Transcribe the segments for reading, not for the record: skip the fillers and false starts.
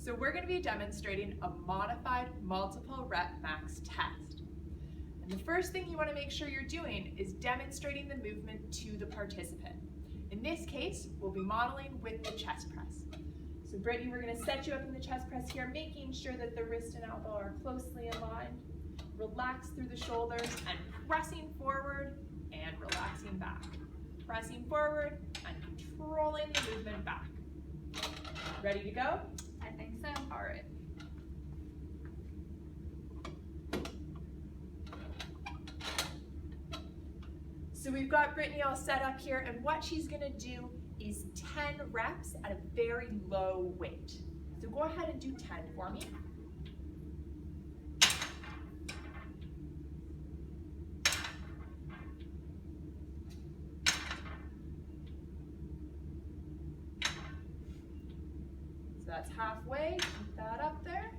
So we're going to be demonstrating a modified multiple rep max test. And the first thing you want to make sure you're doing is demonstrating the movement to the participant. In this case, we'll be modeling with the chest press. So Brittany, we're going to set you up in the chest press here, making sure that the wrist and elbow are closely aligned. Relax through the shoulders and pressing forward and relaxing back. Pressing forward and controlling the movement back. Ready to go? I think so. All right. So we've got Brittany all set up here, and what she's gonna do is 10 reps at a very low weight. So go ahead and do 10 for me. So that's halfway, keep that up there.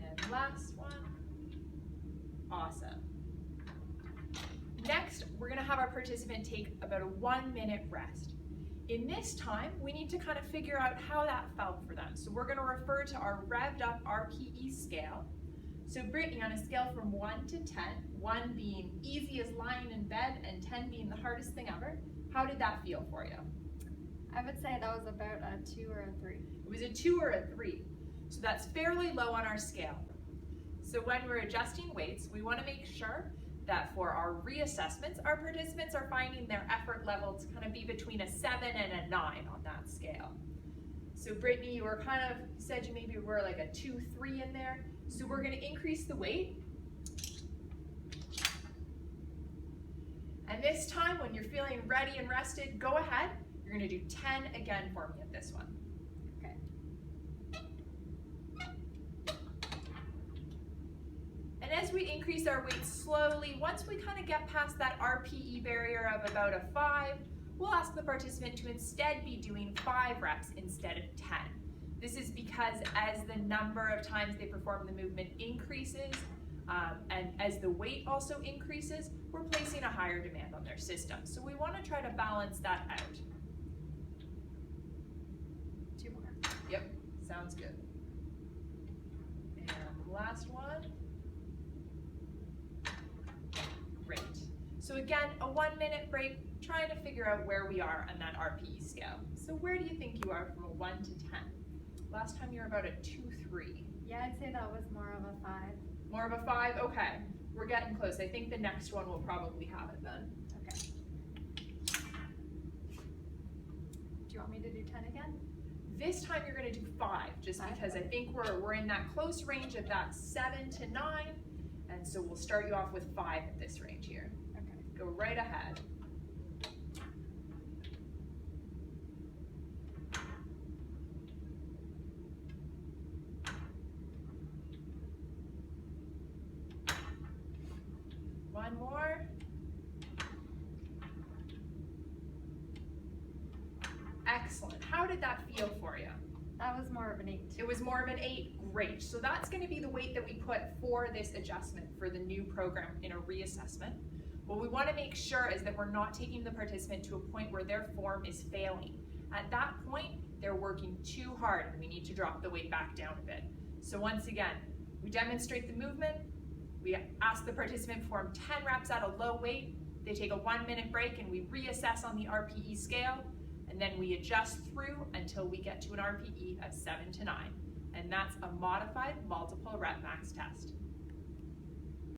And last one. Awesome. Next, we're gonna have our participant take about a 1-minute rest. In this time, we need to kind of figure out how that felt for them. So we're gonna refer to our revved up RPE scale. So Brittany, on a scale from 1 to 10, 1 being easy as lying in bed and 10 being the hardest thing ever, how did that feel for you? I would say that was about a 2 or a 3. It was a 2 or a 3. So that's fairly low on our scale. So when we're adjusting weights, we want to make sure that for our reassessments, our participants are finding their effort level to kind of be between a 7 and a 9 on that scale. So Brittany, you were kind of, you said you maybe were like a 2, 3 in there. So we're going to increase the weight. And this time, when you're feeling ready and rested, go ahead. You're going to do 10 again for me at this one. Okay. And as we increase our weight slowly, once we kind of get past that RPE barrier of about a 5, we'll ask the participant to instead be doing 5 reps instead of 10. This is because as the number of times they perform the movement increases, and as the weight also increases, we're placing a higher demand on their system. So we want to try to balance that out. 2 more. Yep, sounds good. And last one. Great. So again, a 1-minute break, trying to figure out where we are on that RPE scale. So where do you think you are from a 1 to 10? Last time you were about a 2, 3. Yeah, I'd say that was more of a 5. More of a 5? Okay. We're getting close. I think the next one will probably have it then. Okay. Do you want me to do 10 again? This time you're going to do 5, just because I think we're in that close range of that 7 to 9. And so we'll start you off with 5 at this range here. Okay. Go right ahead. One more. Excellent. How did that feel for you? That was more of an 8. It was more of an 8. Great. So that's going to be the weight that we put for this adjustment for the new program in a reassessment. What we want to make sure is that we're not taking the participant to a point where their form is failing. At that point, they're working too hard and we need to drop the weight back down a bit. So once again, we demonstrate the movement. We ask the participant to perform 10 reps at a low weight. They take a 1-minute break and we reassess on the RPE scale. And then we adjust through until we get to an RPE of 7 to 9. And that's a modified multiple rep max test.